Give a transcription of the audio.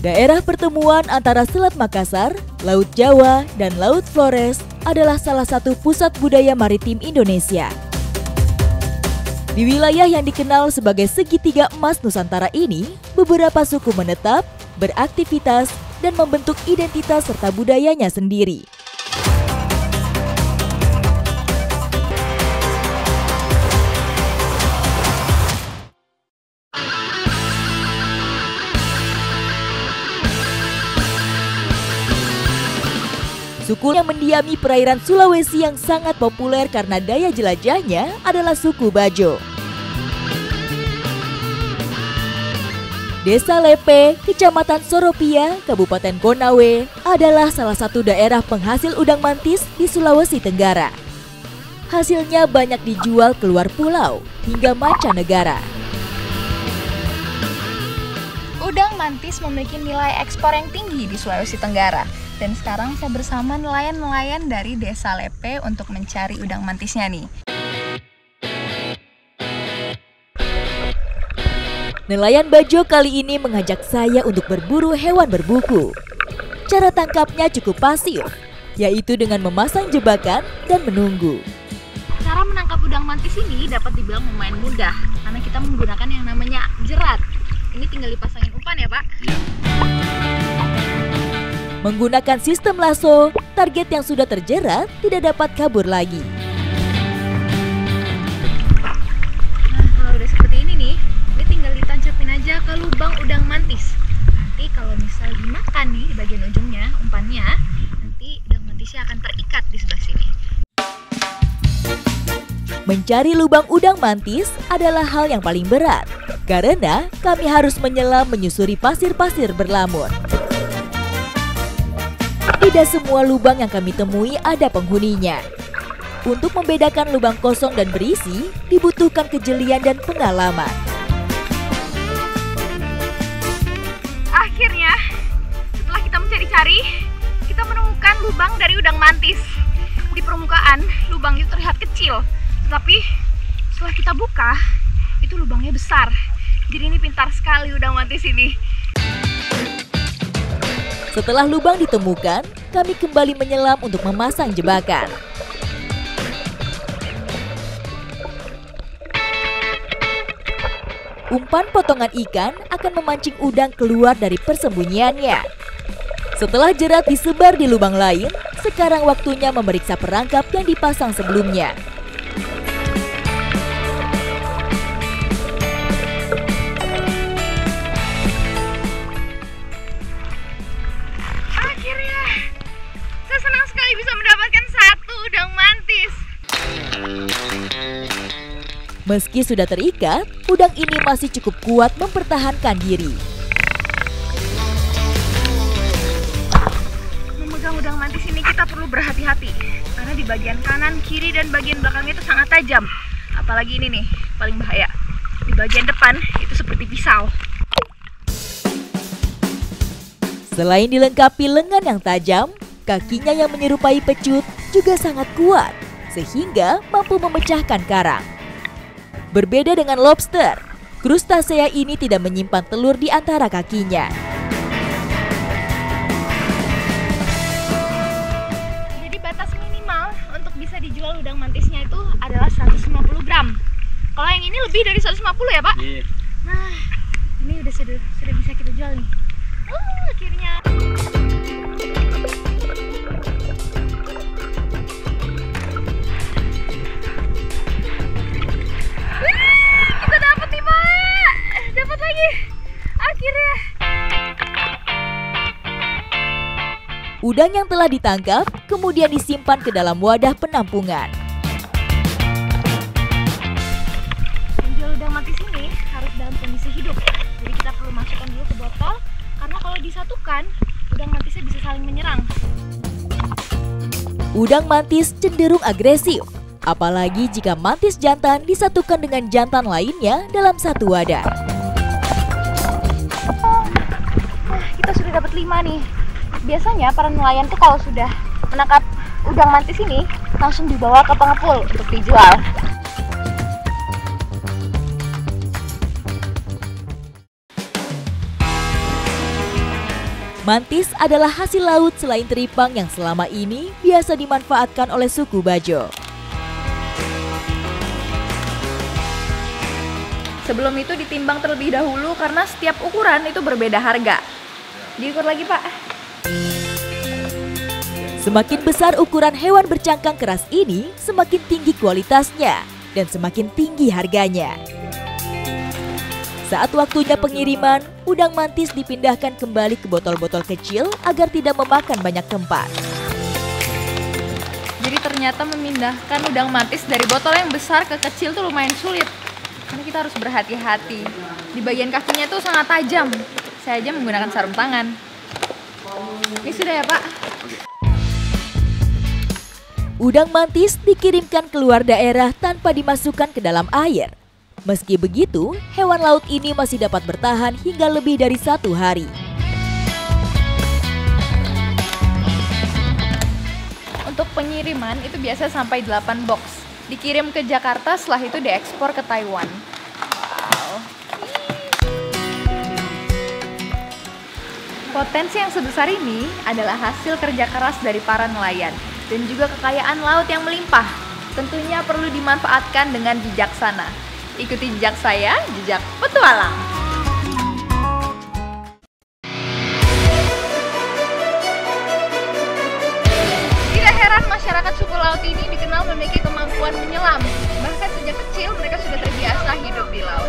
Daerah pertemuan antara Selat Makassar, Laut Jawa, dan Laut Flores adalah salah satu pusat budaya maritim Indonesia. Di wilayah yang dikenal sebagai segitiga emas Nusantara ini, beberapa suku menetap, beraktivitas, dan membentuk identitas serta budayanya sendiri. Suku yang mendiami perairan Sulawesi yang sangat populer karena daya jelajahnya adalah suku Bajo. Desa Lepe, Kecamatan Soropia, Kabupaten Konawe adalah salah satu daerah penghasil udang mantis di Sulawesi Tenggara. Hasilnya banyak dijual keluar pulau hingga mancanegara. Udang mantis memiliki nilai ekspor yang tinggi di Sulawesi Tenggara. Dan sekarang saya bersama nelayan-nelayan dari Desa Lepe untuk mencari udang mantisnya nih. Nelayan Bajo kali ini mengajak saya untuk berburu hewan berbuku. Cara tangkapnya cukup pasif, yaitu dengan memasang jebakan dan menunggu. Cara menangkap udang mantis ini dapat dibilang lumayan mudah, karena kita menggunakan yang namanya jerat. Ini tinggal dipasangin umpan ya Pak? Iya. Menggunakan sistem lasso, target yang sudah terjerat tidak dapat kabur lagi. Nah, kalau udah seperti ini tinggal ditancapin aja ke lubang udang mantis. Nanti kalau misal dimakan nih di bagian ujungnya, umpannya, nanti udang mantisnya akan terikat di sebelah sini. Mencari lubang udang mantis adalah hal yang paling berat, karena kami harus menyelam menyusuri pasir-pasir berlamur. Tidak semua lubang yang kami temui ada penghuninya. Untuk membedakan lubang kosong dan berisi, dibutuhkan kejelian dan pengalaman. Akhirnya, setelah kita mencari-cari, kita menemukan lubang dari udang mantis. Di permukaan, lubang itu terlihat kecil, tetapi setelah kita buka, itu lubangnya besar. Jadi ini pintar sekali udang mantis ini. Setelah lubang ditemukan, kami kembali menyelam untuk memasang jebakan. Umpan potongan ikan akan memancing udang keluar dari persembunyiannya. Setelah jerat disebar di lubang lain, sekarang waktunya memeriksa perangkap yang dipasang sebelumnya. Bisa mendapatkan satu udang mantis. Meski sudah terikat, udang ini masih cukup kuat mempertahankan diri. Memegang udang mantis ini kita perlu berhati-hati, karena di bagian kanan, kiri, dan bagian belakangnya itu sangat tajam. Apalagi ini nih, paling bahaya. Di bagian depan itu seperti pisau. Selain dilengkapi lengan yang tajam, kakinya yang menyerupai pecut juga sangat kuat, sehingga mampu memecahkan karang. Berbeda dengan lobster, krustasea ini tidak menyimpan telur di antara kakinya. Jadi batas minimal untuk bisa dijual udang mantisnya itu adalah 150 gram. Kalau yang ini lebih dari 150 ya Pak? Iya. Nah, ini sudah bisa kita jual nih. Akhirnya. Kita dapat nih Pak, dapat lagi. Akhirnya. Udang yang telah ditangkap kemudian disimpan ke dalam wadah penampungan. Menjual udang mantis ini harus dalam kondisi hidup. Jadi kita perlu masukkan dulu ke botol, karena kalau disatukan, udang mantisnya bisa saling menyerang. Udang mantis cenderung agresif, apalagi jika mantis jantan disatukan dengan jantan lainnya dalam satu wadah. Nah, kita sudah dapat 5 nih. Biasanya para nelayan tuh kalau sudah menangkap udang mantis ini langsung dibawa ke pengepul untuk dijual. Mantis adalah hasil laut selain teripang yang selama ini biasa dimanfaatkan oleh suku Bajo. Sebelum itu ditimbang terlebih dahulu karena setiap ukuran itu berbeda harga. Diukur lagi, Pak. Semakin besar ukuran hewan bercangkang keras ini, semakin tinggi kualitasnya dan semakin tinggi harganya. Saat waktunya pengiriman, udang mantis dipindahkan kembali ke botol-botol kecil agar tidak memakan banyak tempat. Jadi ternyata memindahkan udang mantis dari botol yang besar ke kecil tuh lumayan sulit. Karena kita harus berhati-hati. Di bagian kakinya tuh sangat tajam. Saya aja menggunakan sarung tangan. Ini sudah ya, Pak? Udang mantis dikirimkan keluar daerah tanpa dimasukkan ke dalam air. Meski begitu, hewan laut ini masih dapat bertahan hingga lebih dari 1 hari. Untuk pengiriman itu biasa sampai 8 box. Dikirim ke Jakarta, setelah itu diekspor ke Taiwan. Wow. Potensi yang sebesar ini adalah hasil kerja keras dari para nelayan dan juga kekayaan laut yang melimpah. Tentunya perlu dimanfaatkan dengan bijaksana. Ikuti jejak saya, jejak petualang. Tidak heran masyarakat suku laut ini dikenal memiliki kemampuan menyelam. Bahkan sejak kecil mereka sudah terbiasa hidup di laut.